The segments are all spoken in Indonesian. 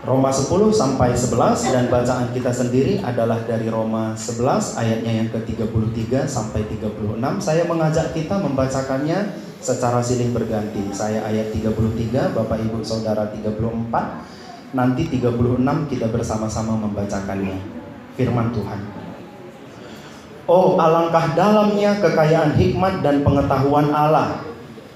Roma 10 sampai 11, dan bacaan kita sendiri adalah dari Roma 11 ayatnya yang ke-33 sampai 36. Saya mengajak kita membacakannya secara silih berganti. Saya ayat 33, Bapak Ibu Saudara 34, nanti 36 kita bersama-sama membacakannya. Firman Tuhan. Oh, alangkah dalamnya kekayaan hikmat dan pengetahuan Allah.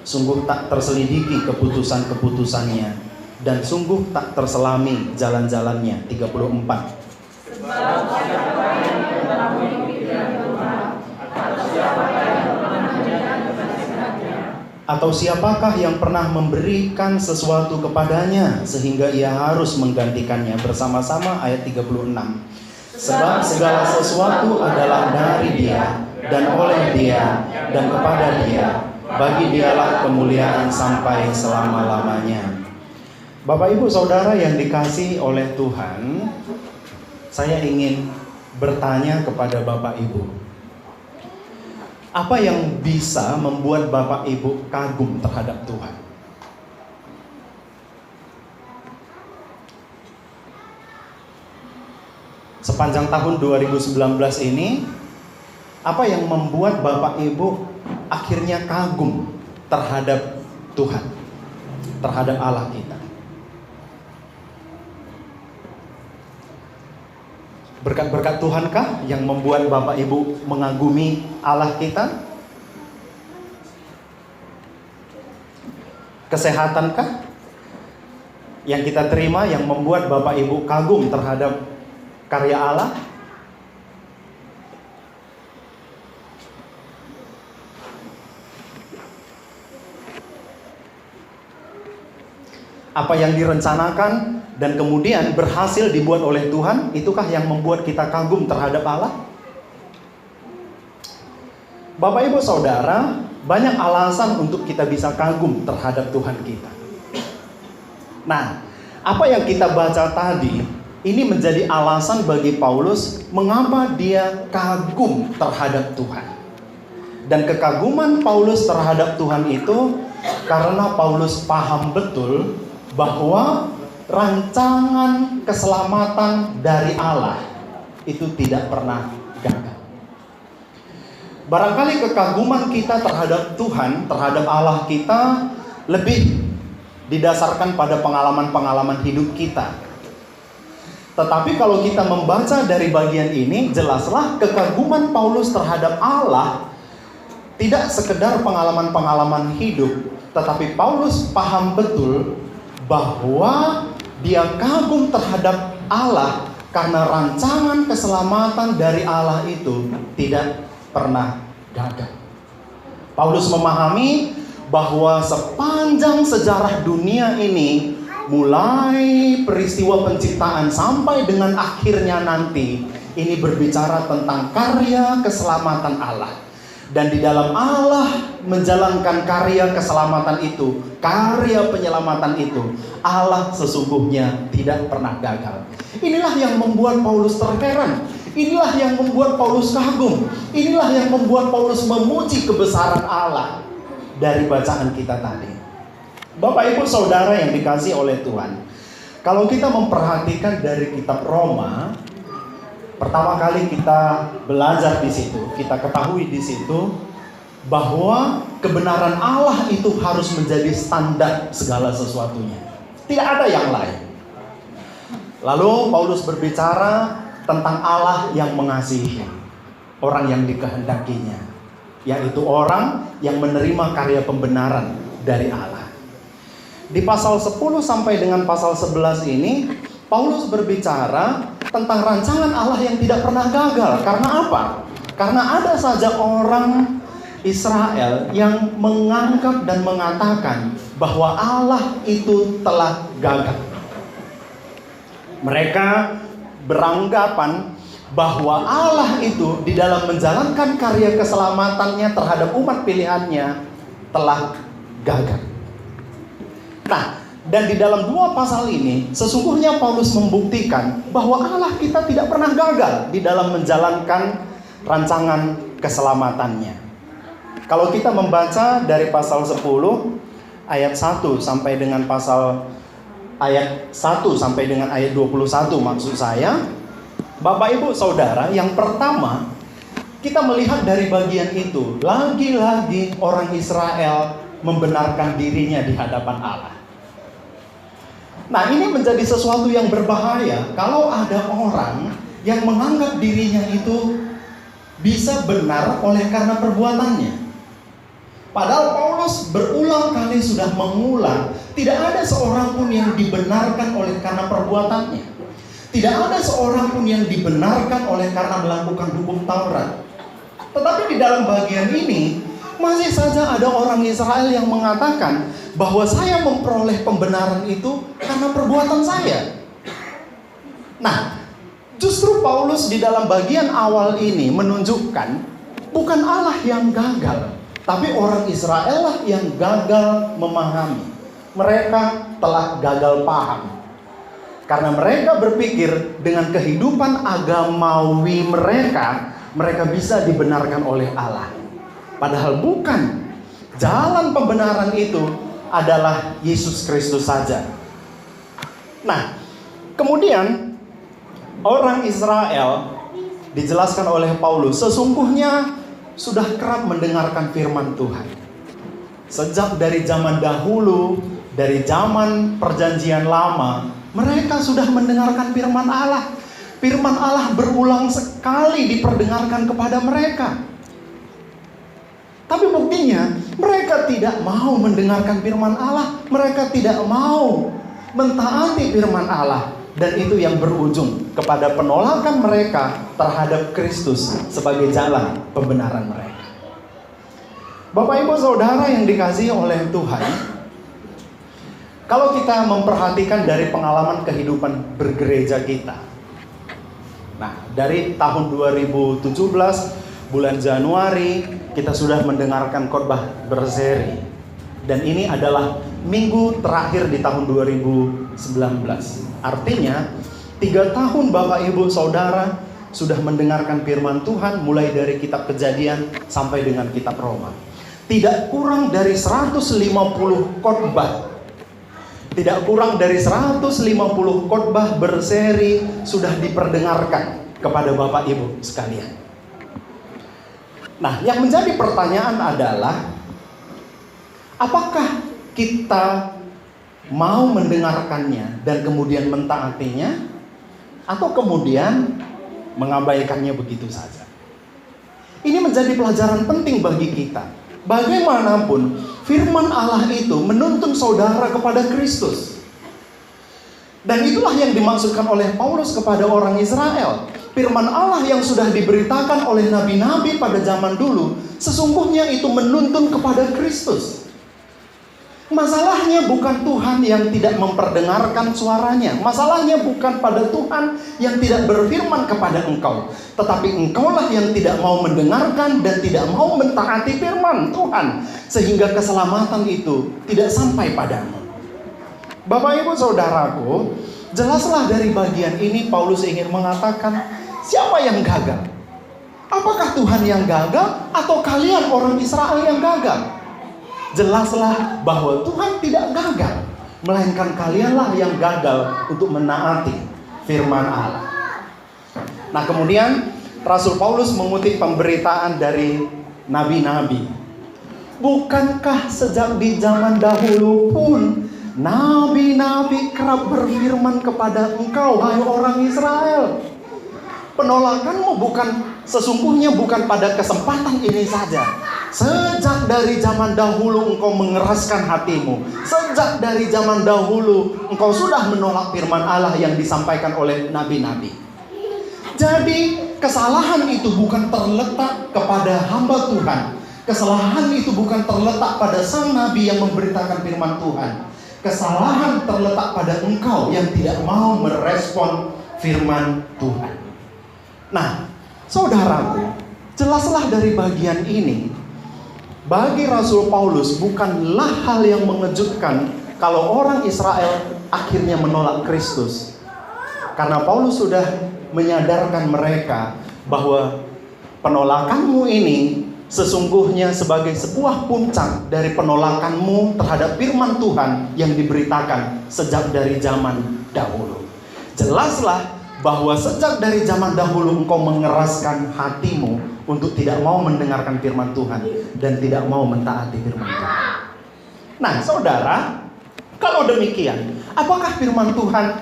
Sungguh tak terselidiki keputusan-keputusannya, dan sungguh tak terselami jalan-jalannya. 34. Atau siapakah yang pernah memberikan sesuatu kepadanya sehingga ia harus menggantikannya? Bersama-sama ayat 36. Sebab segala sesuatu adalah dari Dia, dan oleh Dia, dan kepada Dia. Bagi Dialah kemuliaan sampai selama-lamanya. Bapak Ibu Saudara yang dikasihi oleh Tuhan, saya ingin bertanya kepada Bapak Ibu, apa yang bisa membuat Bapak Ibu kagum terhadap Tuhan? Sepanjang tahun 2019 ini, apa yang membuat Bapak Ibu akhirnya kagum terhadap Tuhan, terhadap Allah kita? Berkat-berkat Tuhankah yang membuat Bapak Ibu mengagumi Allah kita? Kesehatankah yang kita terima yang membuat Bapak Ibu kagum terhadap karya Allah? Apa yang direncanakan dan kemudian berhasil dibuat oleh Tuhan, itukah yang membuat kita kagum terhadap Allah? Bapak Ibu Saudara, banyak alasan untuk kita bisa kagum terhadap Tuhan kita. Nah, apa yang kita baca tadi, ini menjadi alasan bagi Paulus mengapa dia kagum terhadap Tuhan. Dan kekaguman Paulus terhadap Tuhan itu karena Paulus paham betul bahwa rancangan keselamatan dari Allah itu tidak pernah gagal. Barangkali kekaguman kita terhadap Tuhan, terhadap Allah kita lebih didasarkan pada pengalaman-pengalaman hidup kita. Tetapi kalau kita membaca dari bagian ini, jelaslah kekaguman Paulus terhadap Allah tidak sekedar pengalaman-pengalaman hidup, tetapi Paulus paham betul bahwa dia kagum terhadap Allah karena rancangan keselamatan dari Allah itu tidak pernah gagal. Paulus memahami bahwa sepanjang sejarah dunia ini, mulai peristiwa penciptaan sampai dengan akhirnya nanti, ini berbicara tentang karya keselamatan Allah. Dan di dalam Allah menjalankan karya keselamatan itu, karya penyelamatan itu, Allah sesungguhnya tidak pernah gagal. Inilah yang membuat Paulus terheran. Inilah yang membuat Paulus kagum. Inilah yang membuat Paulus memuji kebesaran Allah dari bacaan kita tadi. Bapak Ibu Saudara yang dikasihi oleh Tuhan, kalau kita memperhatikan dari kitab Roma, pertama kali kita belajar di situ, kita ketahui di situ bahwa kebenaran Allah itu harus menjadi standar segala sesuatunya. Tidak ada yang lain. Lalu Paulus berbicara tentang Allah yang mengasihi orang yang dikehendakinya, yaitu orang yang menerima karya pembenaran dari Allah. Di pasal 10 sampai dengan pasal 11 ini, Paulus berbicara tentang rancangan Allah yang tidak pernah gagal. Karena apa? Karena ada saja orang Israel yang menganggap dan mengatakan bahwa Allah itu telah gagal. Mereka beranggapan bahwa Allah itu di dalam menjalankan karya keselamatannya terhadap umat pilihannya telah gagal. Nah, dan di dalam dua pasal ini, sesungguhnya Paulus membuktikan bahwa Allah kita tidak pernah gagal di dalam menjalankan rancangan keselamatannya. Kalau kita membaca dari pasal 10 ayat 1 sampai dengan pasal ayat 1 sampai dengan ayat 21 maksud saya. Bapak Ibu Saudara, yang pertama kita melihat dari bagian itu, lagi-lagi orang Israel membenarkan dirinya di hadapan Allah. Nah, ini menjadi sesuatu yang berbahaya kalau ada orang yang menganggap dirinya itu bisa benar oleh karena perbuatannya. Padahal Paulus berulang kali sudah mengulang, tidak ada seorang pun yang dibenarkan oleh karena perbuatannya. Tidak ada seorang pun yang dibenarkan oleh karena melakukan hukum Taurat. Tetapi di dalam bagian ini, masih saja ada orang Israel yang mengatakan bahwa saya memperoleh pembenaran itu karena perbuatan saya. Nah, justru Paulus di dalam bagian awal ini menunjukkan bukan Allah yang gagal, tapi orang Israel lah yang gagal memahami. Mereka telah gagal paham. Karena mereka berpikir dengan kehidupan agamawi mereka bisa dibenarkan oleh Allah. Padahal bukan. Jalan pembenaran itu adalah Yesus Kristus saja. Nah, kemudian orang Israel dijelaskan oleh Paulus sesungguhnya sudah kerap mendengarkan firman Tuhan. Sejak dari zaman dahulu, dari zaman perjanjian lama, mereka sudah mendengarkan firman Allah. Firman Allah berulang sekali diperdengarkan kepada mereka. Tapi buktinya, mereka tidak mau mendengarkan firman Allah. Mereka tidak mau mentaati firman Allah. Dan itu yang berujung kepada penolakan mereka terhadap Kristus sebagai jalan pembenaran mereka. Bapak Ibu Saudara yang dikasihi oleh Tuhan, kalau kita memperhatikan dari pengalaman kehidupan bergereja kita, nah dari tahun 2017 bulan Januari kita sudah mendengarkan khotbah berseri, dan ini adalah minggu terakhir di tahun 2019. Artinya 3 tahun Bapak Ibu Saudara sudah mendengarkan firman Tuhan, mulai dari kitab Kejadian sampai dengan kitab Roma. Tidak kurang dari 150 khotbah. Tidak kurang dari 150 khotbah berseri sudah diperdengarkan kepada Bapak Ibu sekalian. Nah, yang menjadi pertanyaan adalah, apakah kita mau mendengarkannya dan kemudian mentaatinya, atau kemudian mengabaikannya begitu saja? Ini menjadi pelajaran penting bagi kita. Bagaimanapun, firman Allah itu menuntun saudara kepada Kristus. Dan itulah yang dimaksudkan oleh Paulus kepada orang Israel. Firman Allah yang sudah diberitakan oleh nabi-nabi pada zaman dulu, sesungguhnya itu menuntun kepada Kristus. Masalahnya bukan Tuhan yang tidak memperdengarkan suaranya. Masalahnya bukan pada Tuhan yang tidak berfirman kepada engkau, tetapi engkaulah yang tidak mau mendengarkan dan tidak mau mentaati firman Tuhan, sehingga keselamatan itu tidak sampai padamu. Bapak Ibu Saudaraku, jelaslah dari bagian ini Paulus ingin mengatakan, siapa yang gagal? Apakah Tuhan yang gagal atau kalian orang Israel yang gagal? Jelaslah bahwa Tuhan tidak gagal, melainkan kalianlah yang gagal untuk menaati firman Allah. Nah, kemudian Rasul Paulus mengutip pemberitaan dari nabi-nabi. Bukankah sejak di zaman dahulu pun nabi-nabi kerap berfirman kepada engkau, hai orang Israel? Penolakanmu sesungguhnya bukan pada kesempatan ini saja. Sejak dari zaman dahulu engkau mengeraskan hatimu. Sejak dari zaman dahulu engkau sudah menolak firman Allah yang disampaikan oleh nabi-nabi. Jadi kesalahan itu bukan terletak kepada hamba Tuhan. Kesalahan itu bukan terletak pada sang nabi yang memberitakan firman Tuhan. Kesalahan terletak pada engkau yang tidak mau merespon firman Tuhan. Nah, saudaraku, jelaslah dari bagian ini, bagi Rasul Paulus bukanlah hal yang mengejutkan kalau orang Israel akhirnya menolak Kristus. Karena Paulus sudah menyadarkan mereka bahwa penolakanmu ini sesungguhnya sebagai sebuah puncak dari penolakanmu terhadap firman Tuhan yang diberitakan sejak dari zaman dahulu. Jelaslah bahwa sejak dari zaman dahulu engkau mengeraskan hatimu untuk tidak mau mendengarkan firman Tuhan dan tidak mau mentaati firman Tuhan. Nah, saudara, kalau demikian, apakah firman Tuhan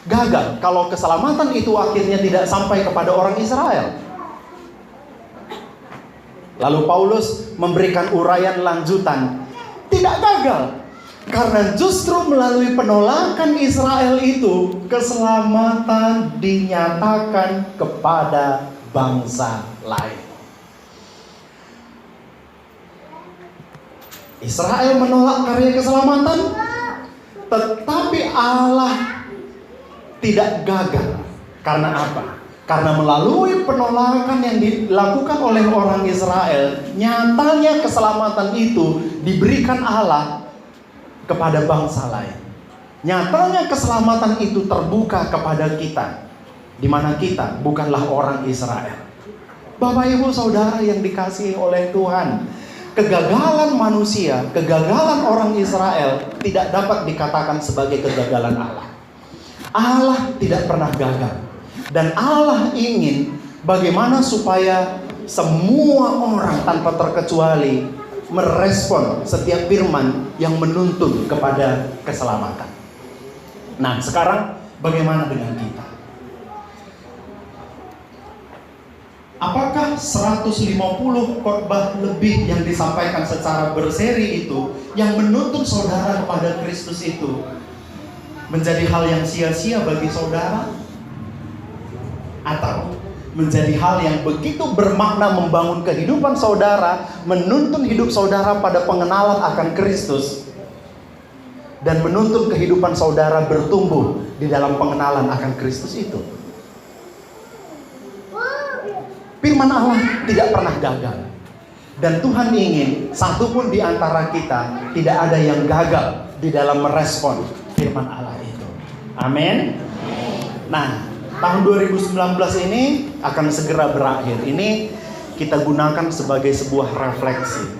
gagal kalau keselamatan itu akhirnya tidak sampai kepada orang Israel? Lalu Paulus memberikan uraian lanjutan. Tidak gagal, karena justru melalui penolakan Israel itu keselamatan dinyatakan kepada bangsa lain. Israel menolak karya keselamatan, tetapi Allah tidak gagal. Karena apa? Karena melalui penolakan yang dilakukan oleh orang Israel, nyatanya keselamatan itu diberikan Allah kepada bangsa lain. Nyatanya keselamatan itu terbuka kepada kita, di mana kita bukanlah orang Israel. Bapak Ibu Saudara yang dikasihi oleh Tuhan, kegagalan manusia, kegagalan orang Israel tidak dapat dikatakan sebagai kegagalan Allah. Allah tidak pernah gagal. Dan Allah ingin bagaimana supaya semua orang tanpa terkecuali merespon setiap firman yang menuntun kepada keselamatan. Nah, sekarang bagaimana dengan kita? Apakah 150 khotbah lebih yang disampaikan secara berseri itu yang menuntun saudara kepada Kristus itu menjadi hal yang sia-sia bagi saudara? Atau menjadi hal yang begitu bermakna membangun kehidupan saudara, menuntun hidup saudara pada pengenalan akan Kristus, dan menuntun kehidupan saudara bertumbuh di dalam pengenalan akan Kristus itu? Firman Allah tidak pernah gagal. Dan Tuhan ingin satupun di antara kita tidak ada yang gagal di dalam merespon firman Allah itu. Amin. Nah, tahun 2019 ini akan segera berakhir. Ini kita gunakan sebagai sebuah refleksi.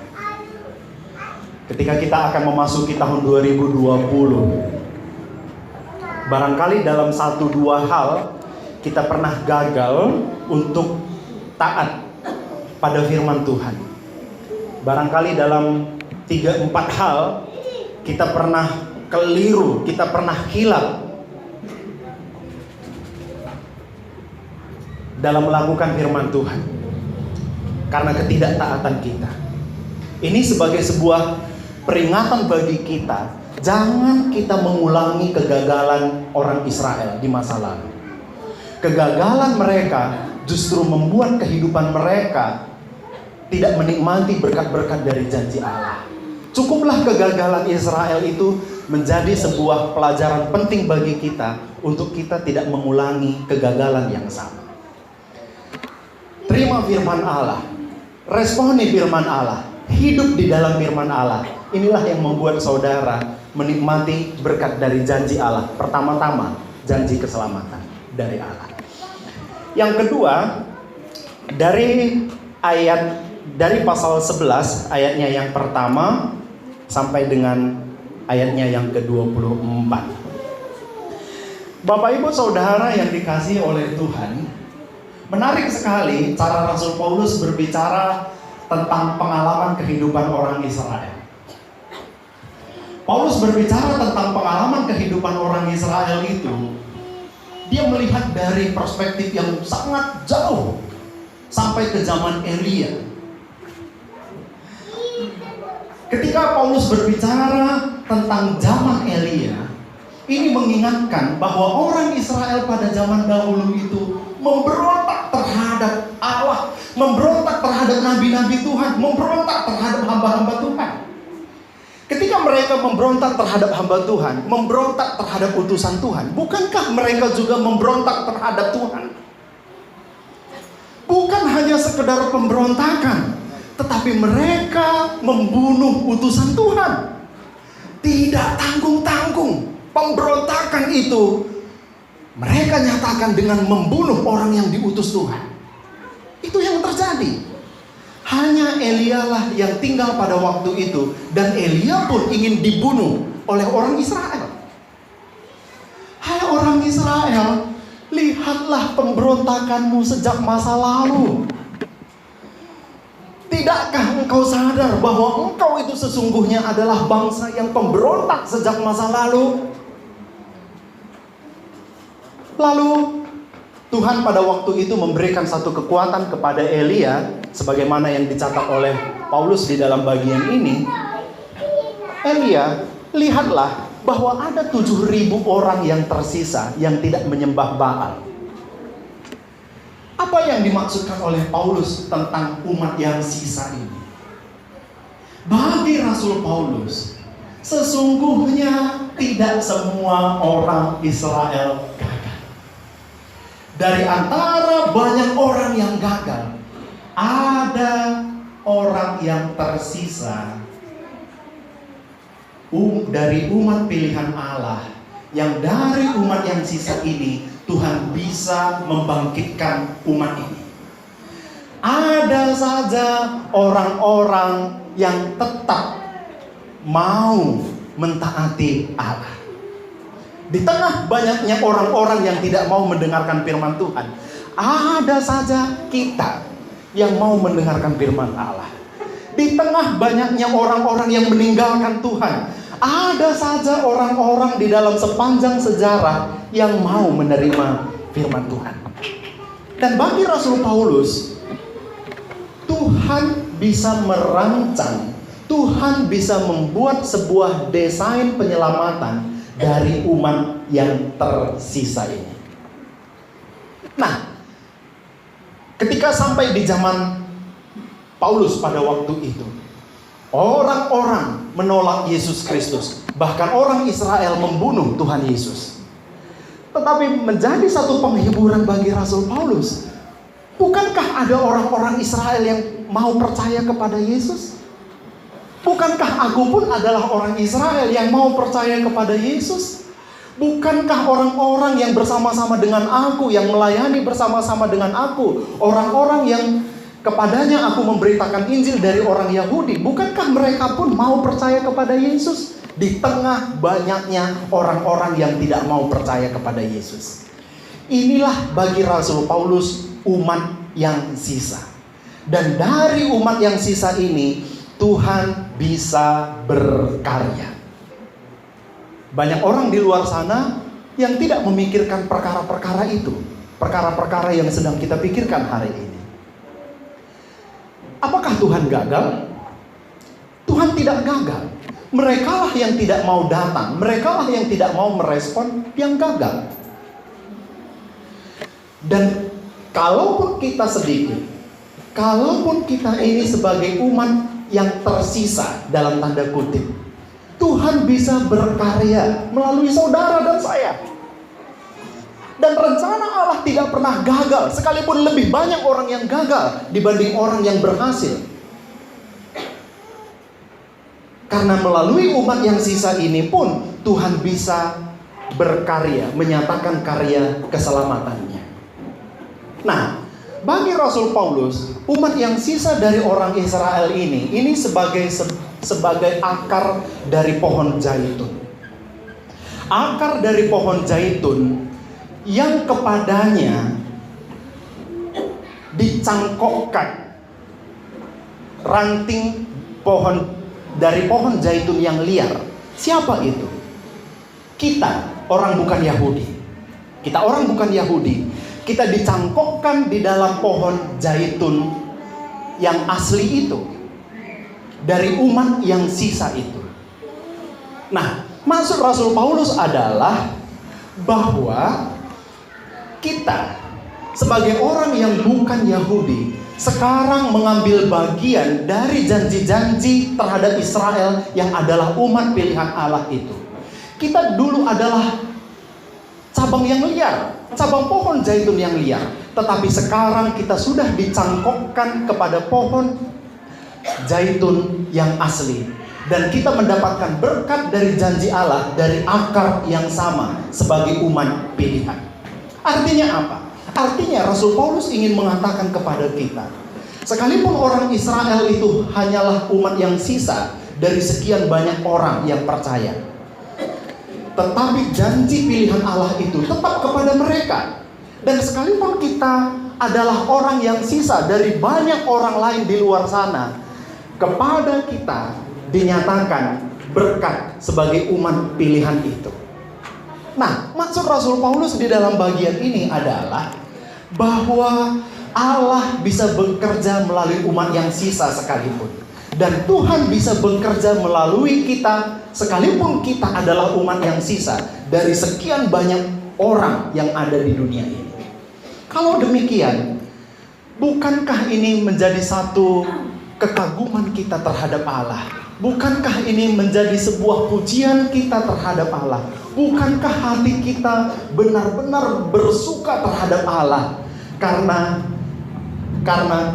Ketika kita akan memasuki tahun 2020, barangkali dalam 1-2 hal kita pernah gagal untuk taat pada firman Tuhan. Barangkali dalam 3-4 hal kita pernah keliru, kita pernah hilaf dalam melakukan firman Tuhan karena ketidaktaatan kita. Ini sebagai sebuah peringatan bagi kita, jangan kita mengulangi kegagalan orang Israel di masa lalu. Kegagalan mereka justru membuat kehidupan mereka tidak menikmati berkat-berkat dari janji Allah. Cukuplah kegagalan Israel itu menjadi sebuah pelajaran penting bagi kita untuk kita tidak mengulangi kegagalan yang sama. Terima firman Allah, responi firman Allah, hidup di dalam firman Allah. Inilah yang membuat saudara menikmati berkat dari janji Allah. Pertama-tama, janji keselamatan dari Allah. Yang kedua, dari pasal 11 ayatnya yang pertama sampai dengan ayatnya yang ke-24. Bapak Ibu Saudara yang dikasihi oleh Tuhan, menarik sekali cara Rasul Paulus berbicara tentang pengalaman kehidupan orang Israel. Paulus berbicara tentang pengalaman kehidupan orang Israel itu, dia melihat dari perspektif yang sangat jauh sampai ke zaman Elia. Ketika Paulus berbicara tentang zaman Elia, ini mengingatkan bahwa orang Israel pada zaman dahulu itu memberontak terhadap Allah, memberontak terhadap nabi-nabi Tuhan, memberontak terhadap hamba-hamba Tuhan. Ketika mereka memberontak terhadap hamba Tuhan, memberontak terhadap utusan Tuhan, bukankah mereka juga memberontak terhadap Tuhan? Bukan hanya sekedar pemberontakan, tetapi mereka membunuh utusan Tuhan. Tidak tanggung-tanggung. Pemberontakan itu mereka nyatakan dengan membunuh orang yang diutus Tuhan. Itu yang terjadi. Hanya Elia lah yang tinggal pada waktu itu, dan Elia pun ingin dibunuh oleh orang Israel. Hai orang Israel, lihatlah pemberontakanmu sejak masa lalu. Tidakkah engkau sadar bahwa engkau itu sesungguhnya adalah bangsa yang pemberontak sejak masa lalu? Lalu Tuhan pada waktu itu memberikan satu kekuatan kepada Elia, sebagaimana yang dicatat oleh Paulus di dalam bagian ini. Elia, lihatlah bahwa ada 7.000 orang yang tersisa yang tidak menyembah Baal. Apa yang dimaksudkan oleh Paulus tentang umat yang sisa ini? Bagi Rasul Paulus, sesungguhnya tidak semua orang Israel gagal. Dari antara banyak orang yang gagal, ada orang yang tersisa dari umat pilihan Allah, yang dari umat yang sisa ini Tuhan bisa membangkitkan umat ini. Ada saja orang-orang yang tetap mau mentaati Allah. Di tengah banyaknya orang-orang yang tidak mau mendengarkan firman Tuhan, ada saja kita yang mau mendengarkan firman Allah. Di tengah banyaknya orang-orang yang meninggalkan Tuhan, ada saja orang-orang di dalam sepanjang sejarah yang mau menerima firman Tuhan. Dan bagi Rasul Paulus, Tuhan bisa merancang, Tuhan bisa membuat sebuah desain penyelamatan dari umat yang tersisa ini. Nah, ketika sampai di zaman Paulus pada waktu itu, orang-orang menolak Yesus Kristus. Bahkan orang Israel membunuh Tuhan Yesus. Tetapi menjadi satu penghiburan bagi Rasul Paulus. Bukankah ada orang-orang Israel yang mau percaya kepada Yesus? Bukankah aku pun adalah orang Israel yang mau percaya kepada Yesus? Bukankah orang-orang yang bersama-sama dengan aku, yang melayani bersama-sama dengan aku, orang-orang yang kepadanya aku memberitakan Injil dari orang Yahudi, bukankah mereka pun mau percaya kepada Yesus? Di tengah banyaknya orang-orang yang tidak mau percaya kepada Yesus. Inilah bagi Rasul Paulus umat yang sisa. Dan dari umat yang sisa ini Tuhan bisa berkarya. Banyak orang di luar sana yang tidak memikirkan perkara-perkara itu, perkara-perkara yang sedang kita pikirkan hari ini. Apakah Tuhan gagal? Tuhan tidak gagal. Merekalah yang tidak mau datang, merekalah yang tidak mau merespon yang gagal. Dan kalaupun kita sedikit, kalaupun kita ini sebagai umat yang tersisa dalam tanda kutip, Tuhan bisa berkarya melalui saudara dan saya. Dan rencana Allah tidak pernah gagal, sekalipun lebih banyak orang yang gagal dibanding orang yang berhasil. Karena melalui umat yang sisa ini pun Tuhan bisa berkarya, menyatakan karya keselamatannya. Nah, bagi Rasul Paulus, umat yang sisa dari orang Israel ini sebagai akar dari pohon zaitun. Akar dari pohon zaitun yang kepadanya dicangkokkan ranting dari pohon zaitun yang liar. Siapa itu? Kita, orang bukan Yahudi. Kita orang bukan Yahudi. Kita dicangkokkan di dalam pohon zaitun yang asli itu, dari umat yang sisa itu. Nah, maksud Rasul Paulus adalah bahwa kita sebagai orang yang bukan Yahudi sekarang mengambil bagian dari janji-janji terhadap Israel yang adalah umat pilihan Allah itu. Kita dulu adalah cabang yang liar, cabang pohon zaitun yang liar. Tetapi sekarang kita sudah dicangkokkan kepada pohon zaitun yang asli. Dan kita mendapatkan berkat dari janji Allah dari akar yang sama sebagai umat pilihan. Artinya apa? Artinya Rasul Paulus ingin mengatakan kepada kita, Sekalipun orang Israel itu hanyalah umat yang sisa dari sekian banyak orang yang percaya, tetapi janji pilihan Allah itu tetap kepada mereka. Dan sekalipun kita adalah orang yang sisa dari banyak orang lain di luar sana, kepada kita dinyatakan berkat sebagai umat pilihan itu. Nah, maksud Rasul Paulus di dalam bagian ini adalah bahwa Allah bisa bekerja melalui umat yang sisa sekalipun. Dan Tuhan bisa bekerja melalui kita sekalipun kita adalah umat yang sisa dari sekian banyak orang yang ada di dunia ini. Kalau demikian, bukankah ini menjadi satu kekaguman kita terhadap Allah? Bukankah ini menjadi sebuah pujian kita terhadap Allah? Bukankah hati kita benar-benar bersuka terhadap Allah? Karena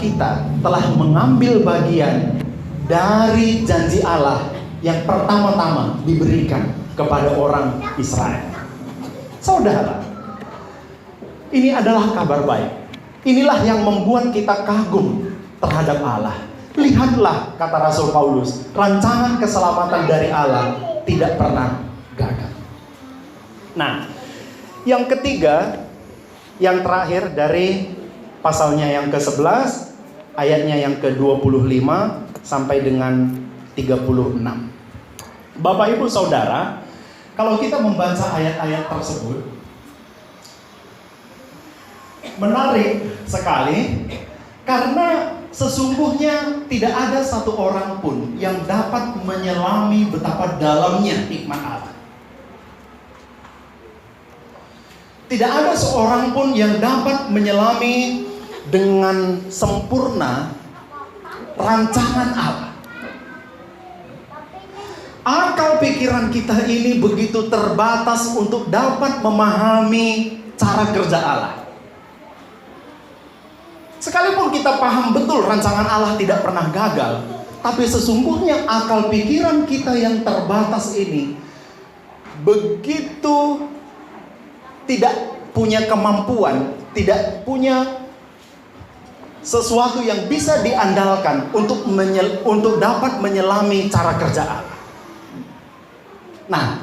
kita telah mengambil bagian dari janji Allah yang pertama-tama diberikan kepada orang Israel. Saudara, ini adalah kabar baik. Inilah yang membuat kita kagum terhadap Allah. Lihatlah, kata Rasul Paulus, rancangan keselamatan dari Allah tidak pernah gagal. Nah, yang ketiga, yang terakhir dari pasalnya yang ke-11, ayatnya yang ke-25 sampai dengan 36. Bapak Ibu Saudara, kalau kita membaca ayat-ayat tersebut, menarik sekali, karena sesungguhnya tidak ada satu orang pun yang dapat menyelami betapa dalamnya hikmat Allah. Tidak ada seorang pun yang dapat menyelami dengan sempurna rancangan Allah. Akal pikiran kita ini begitu terbatas untuk dapat memahami cara kerja Allah. Sekalipun kita paham betul rancangan Allah tidak pernah gagal, tapi sesungguhnya akal pikiran kita yang terbatas ini begitu tidak punya kemampuan, tidak punya sesuatu yang bisa diandalkan untuk dapat menyelami cara kerja Allah. Nah,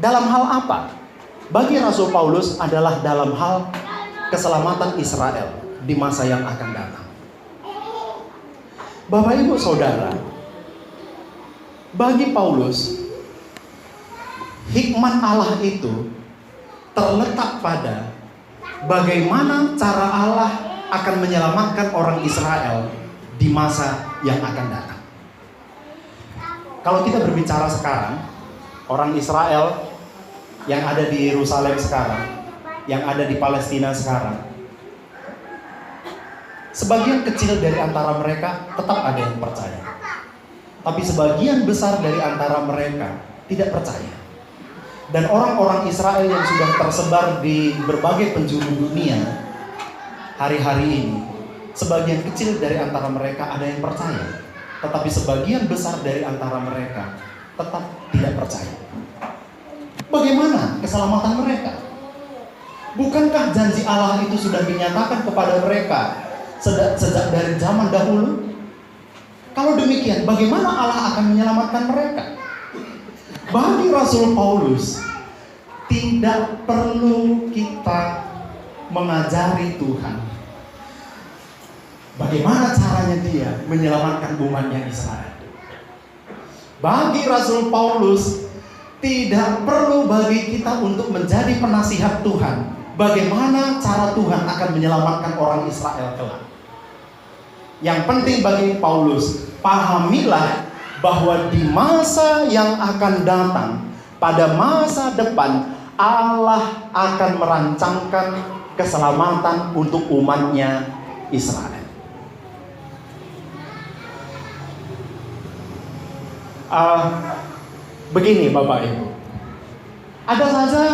dalam hal apa? Bagi Rasul Paulus adalah dalam hal keselamatan Israel di masa yang akan datang. Bapak Ibu Saudara, bagi Paulus, hikmat Allah itu terletak pada bagaimana cara Allah akan menyelamatkan orang Israel di masa yang akan datang. Kalau kita berbicara sekarang, orang Israel yang ada di Yerusalem sekarang, yang ada di Palestina sekarang, sebagian kecil dari antara mereka tetap ada yang percaya. Tapi sebagian besar dari antara mereka tidak percaya. Dan orang-orang Israel yang sudah tersebar di berbagai penjuru dunia hari-hari ini, sebagian kecil dari antara mereka ada yang percaya. Tetapi sebagian besar dari antara mereka tetap tidak percaya. Bagaimana keselamatan mereka? Bukankah janji Allah itu sudah dinyatakan kepada mereka sejak dari zaman dahulu? Kalau demikian, bagaimana Allah akan menyelamatkan mereka? Bagi Rasul Paulus, tidak perlu kita mengajari Tuhan bagaimana caranya dia menyelamatkan umatnya Israel. Bagi Rasul Paulus, tidak perlu bagi kita untuk menjadi penasihat Tuhan bagaimana cara Tuhan akan menyelamatkan orang Israel kelak. Yang penting bagi Paulus, pahamilah bahwa di masa yang akan datang, pada masa depan, Allah akan merancangkan keselamatan untuk umatnya Israel. Begini Bapak Ibu, ada saja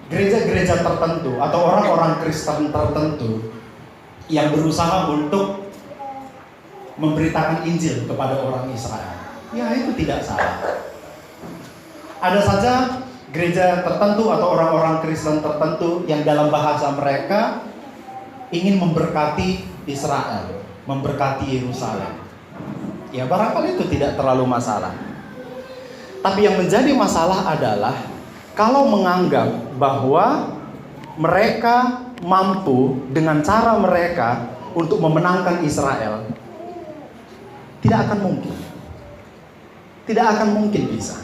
gereja-gereja tertentu atau orang-orang Kristen tertentu yang berusaha untuk memberitakan Injil kepada orang Israel. Ya, itu tidak salah. Ada saja gereja tertentu atau orang-orang Kristen tertentu yang dalam bahasa mereka ingin memberkati Israel. memberkati Yerusalem. Ya barangkali itu tidak terlalu masalah. Tapi yang menjadi masalah adalah kalau menganggap bahwa mereka mampu dengan cara mereka untuk memenangkan Israel, tidak akan mungkin. Tidak akan mungkin bisa.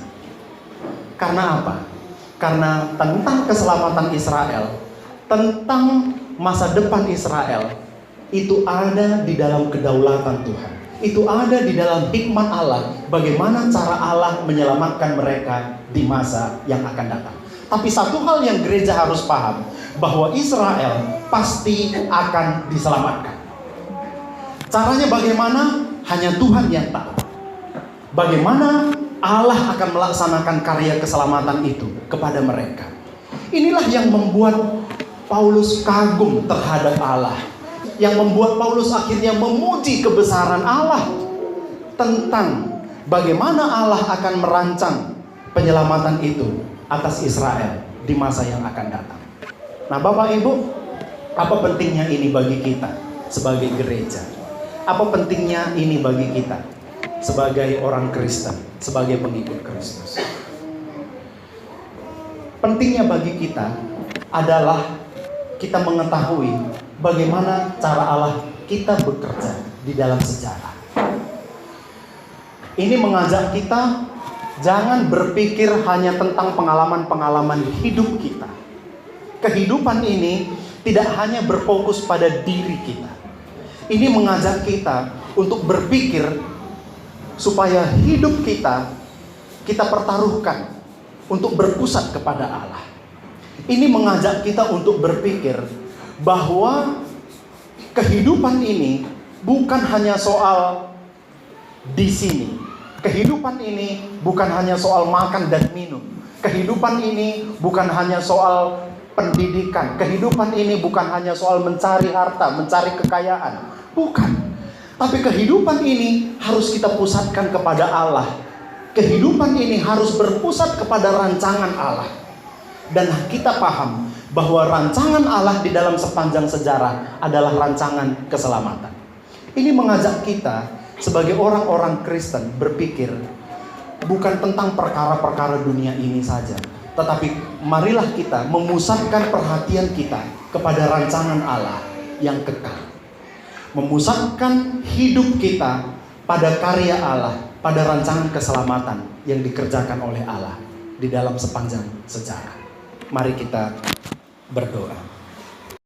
Karena apa? Karena tentang keselamatan Israel, tentang masa depan Israel, itu ada di dalam kedaulatan Tuhan. Itu ada di dalam hikmat Allah, bagaimana cara Allah menyelamatkan mereka di masa yang akan datang. Tapi satu hal yang gereja harus paham, bahwa Israel pasti akan diselamatkan. Caranya bagaimana? Hanya Tuhan yang tahu. Bagaimana Allah akan melaksanakan karya keselamatan itu kepada mereka. Inilah yang membuat Paulus kagum terhadap Allah, yang membuat Paulus akhirnya memuji kebesaran Allah tentang bagaimana Allah akan merancang penyelamatan itu atas Israel di masa yang akan datang. Nah, Bapak Ibu, apa pentingnya ini bagi kita sebagai gereja? Apa pentingnya ini bagi kita sebagai orang Kristen, sebagai pengikut Kristus? Pentingnya bagi kita adalah kita mengetahui bagaimana cara Allah kita bekerja di dalam sejarah. Ini mengajak kita jangan berpikir hanya tentang pengalaman-pengalaman hidup kita. Kehidupan ini tidak hanya berfokus pada diri kita. Ini mengajak kita untuk berpikir supaya hidup kita pertaruhkan untuk berpusat kepada Allah. Ini mengajak kita untuk berpikir bahwa kehidupan ini bukan hanya soal di sini. Kehidupan ini bukan hanya soal makan dan minum. Kehidupan ini bukan hanya soal pendidikan. Kehidupan ini bukan hanya soal mencari harta, mencari kekayaan. Bukan. Tapi kehidupan ini harus kita pusatkan kepada Allah. Kehidupan ini harus berpusat kepada rancangan Allah. Dan kita paham bahwa rancangan Allah di dalam sepanjang sejarah adalah rancangan keselamatan. Ini mengajak kita sebagai orang-orang Kristen berpikir bukan tentang perkara-perkara dunia ini saja, tetapi marilah kita memusatkan perhatian kita kepada rancangan Allah yang kekal. Memusatkan hidup kita pada karya Allah, pada rancangan keselamatan yang dikerjakan oleh Allah di dalam sepanjang sejarah. Mari kita berdoa.